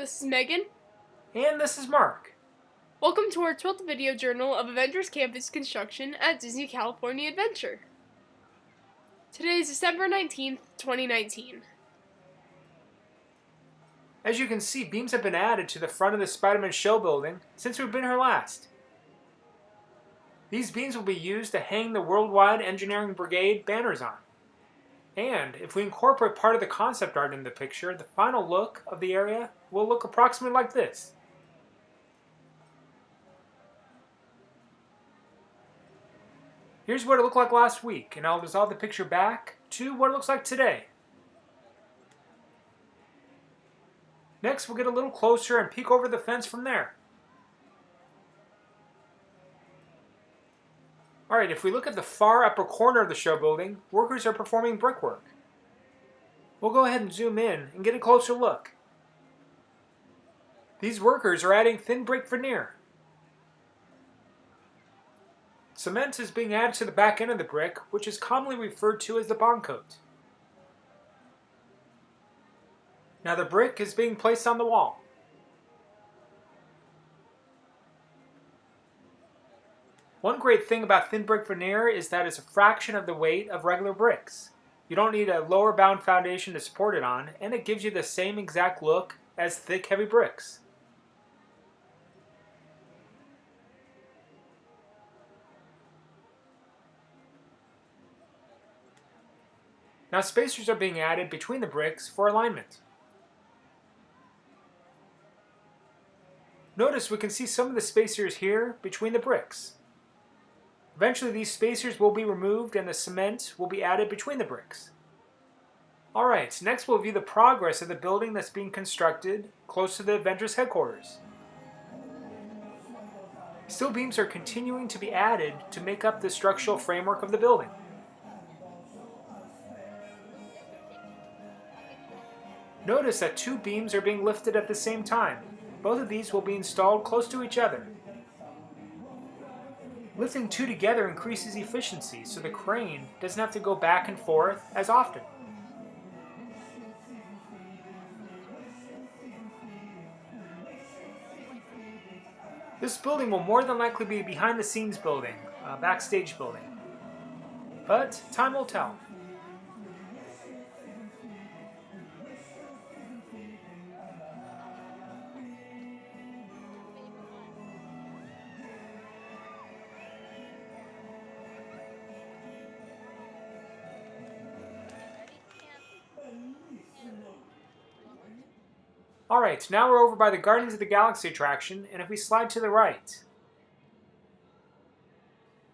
This is Megan. And this is Mark. Welcome to our 12th video journal of Avengers Campus construction at Disney California Adventure. Today is December 19th, 2019. As you can see, beams have been added to the front of the Spider-Man show building since we've been here last. These beams will be used to hang the Worldwide Engineering Brigade banners on. And if we incorporate part of the concept art in the picture, the final look of the area will look approximately like this. Here's what it looked like last week, and I'll dissolve the picture back to what it looks like today. Next, we'll get a little closer and peek over the fence from there. Alright, if we look at the far upper corner of the show building, workers are performing brickwork. We'll go ahead and zoom in and get a closer look. These workers are adding thin brick veneer. Cement is being added to the back end of the brick, which is commonly referred to as the bond coat. Now the brick is being placed on the wall. One great thing about thin brick veneer is that it's a fraction of the weight of regular bricks. You don't need a lower bound foundation to support it on, and it gives you the same exact look as thick, heavy bricks. Now spacers are being added between the bricks for alignment. Notice we can see some of the spacers here between the bricks. Eventually these spacers will be removed and the cement will be added between the bricks. Alright, next we'll view the progress of the building that's being constructed close to the Avengers headquarters. Steel beams are continuing to be added to make up the structural framework of the building. Notice that two beams are being lifted at the same time. Both of these will be installed close to each other. Lifting two together increases efficiency, so the crane doesn't have to go back and forth as often. This building will more than likely be a behind-the-scenes building, a backstage building. But time will tell. Alright, now we're over by the Guardians of the Galaxy attraction, and if we slide to the right,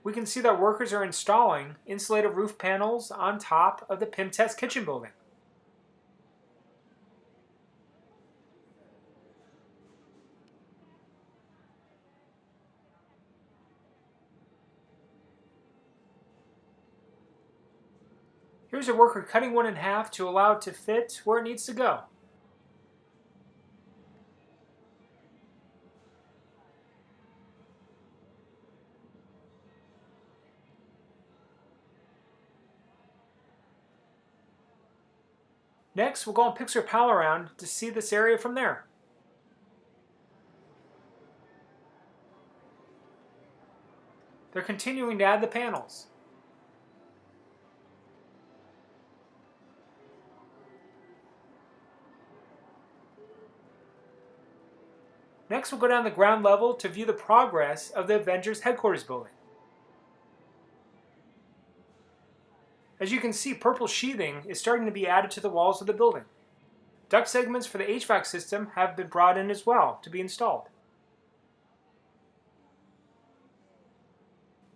we can see that workers are installing insulated roof panels on top of the Pym Test Kitchen building. Here's a worker cutting one in half to allow it to fit where it needs to go. Next, we'll go and picture pal around to see this area from there. They're continuing to add the panels. Next, we'll go down the ground level to view the progress of the Avengers headquarters building. As you can see, purple sheathing is starting to be added to the walls of the building. Duct segments for the HVAC system have been brought in as well to be installed.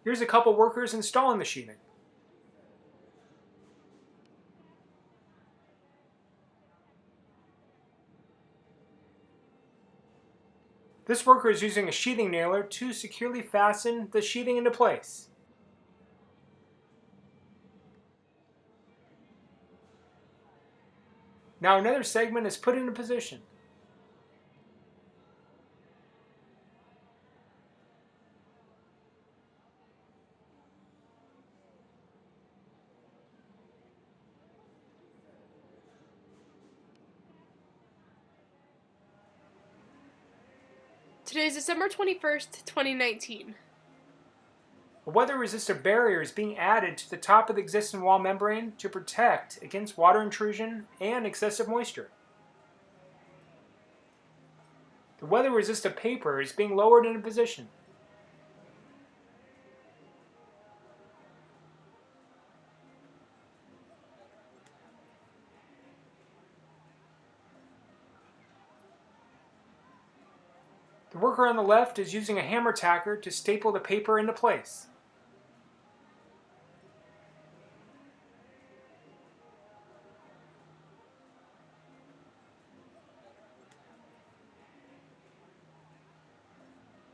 Here's a couple workers installing the sheathing. This worker is using a sheathing nailer to securely fasten the sheathing into place. Now another segment is put into position. Today is December 21st, 2019. A weather-resistant barrier is being added to the top of the existing wall membrane to protect against water intrusion and excessive moisture. The weather-resistant paper is being lowered into position. The worker on the left is using a hammer tacker to staple the paper into place.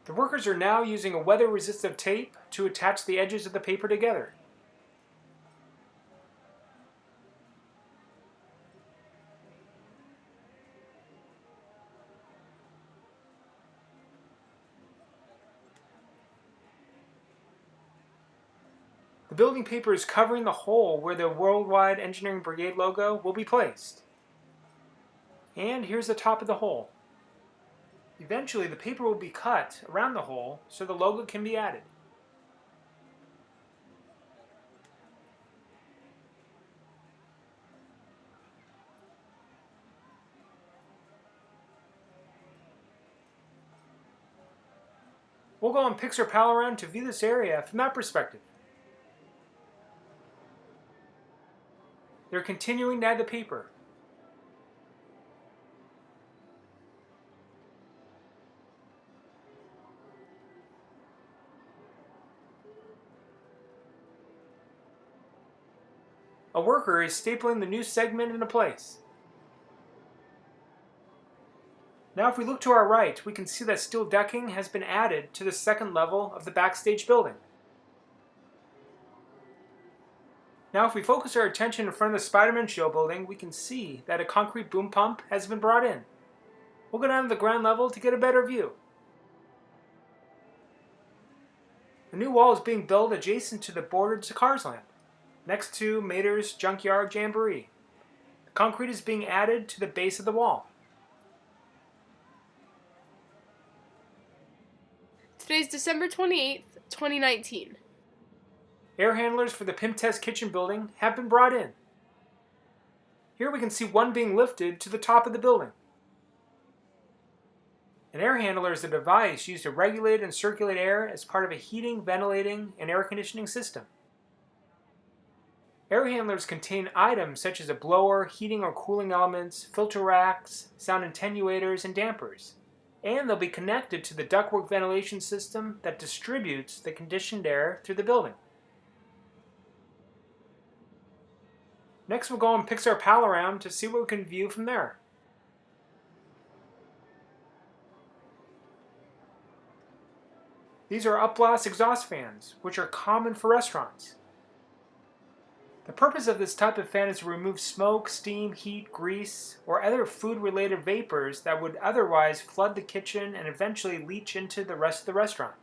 The workers are now using a weather-resistant tape to attach the edges of the paper together. The building paper is covering the hole where the Worldwide Engineering Brigade logo will be placed. And here's the top of the hole. Eventually, the paper will be cut around the hole so the logo can be added. We'll go on Pixar Pal around to view this area from that perspective. They're continuing to add the paper. A worker is stapling the new segment into place. Now if we look to our right, we can see that steel decking has been added to the second level of the Backstage building. Now if we focus our attention in front of the Spider-Man show building, we can see that a concrete boom pump has been brought in. We'll go down to the ground level to get a better view. A new wall is being built adjacent to the bordered Cars Land, next to Mater's Junkyard Jamboree. The concrete is being added to the base of the wall. Today's December 28th, 2019. Air handlers for the Pym Test Kitchen building have been brought in. Here we can see one being lifted to the top of the building. An air handler is a device used to regulate and circulate air as part of a heating, ventilating, and air conditioning system. Air handlers contain items such as a blower, heating or cooling elements, filter racks, sound attenuators, and dampers. And they'll be connected to the ductwork ventilation system that distributes the conditioned air through the building. Next we'll go and Pixar Pal around to see what we can view from there. These are upblast exhaust fans, which are common for restaurants. The purpose of this type of fan is to remove smoke, steam, heat, grease, or other food-related vapors that would otherwise flood the kitchen and eventually leach into the rest of the restaurant.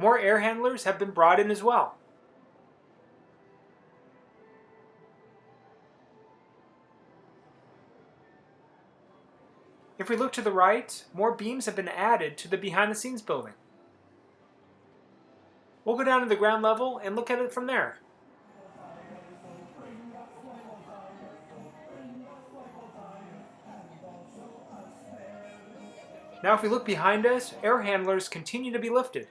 More air handlers have been brought in as well. If we look to the right, more beams have been added to the behind-the-scenes building. We'll go down to the ground level and look at it from there. Now if we look behind us, air handlers continue to be lifted.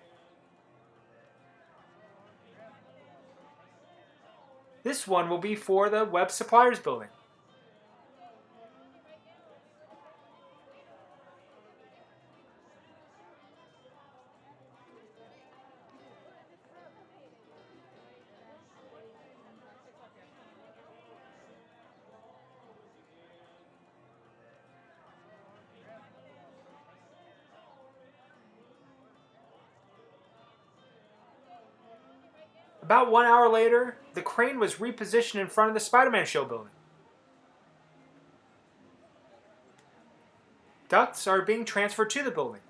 This one will be for the Web Suppliers building. About 1 hour later, the crane was repositioned in front of the Spider-Man show building. Ducts are being transferred to the building.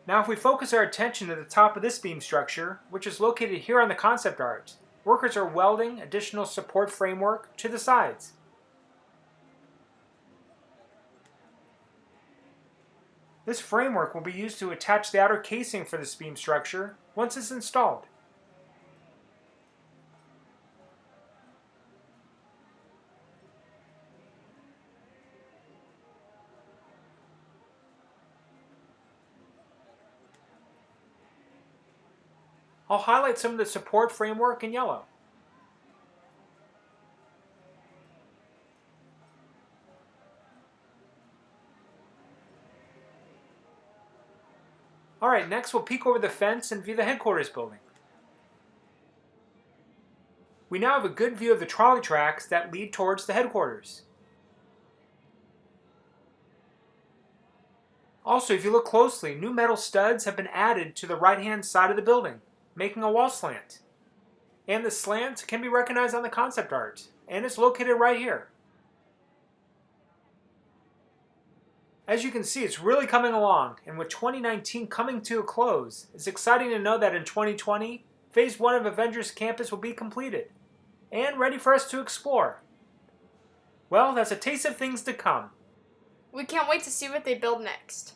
Now if we focus our attention to the top of this beam structure, which is located here on the concept art, workers are welding additional support framework to the sides. This framework will be used to attach the outer casing for this beam structure once it's installed. I'll highlight some of the support framework in yellow. Alright, next we'll peek over the fence and view the headquarters building. We now have a good view of the trolley tracks that lead towards the headquarters. Also, if you look closely, new metal studs have been added to the right-hand side of the building, making a wall slant. And the slant can be recognized on the concept art, and it's located right here. As you can see, it's really coming along, and with 2019 coming to a close, it's exciting to know that in 2020, Phase 1 of Avengers Campus will be completed, and ready for us to explore. Well, that's a taste of things to come. We can't wait to see what they build next.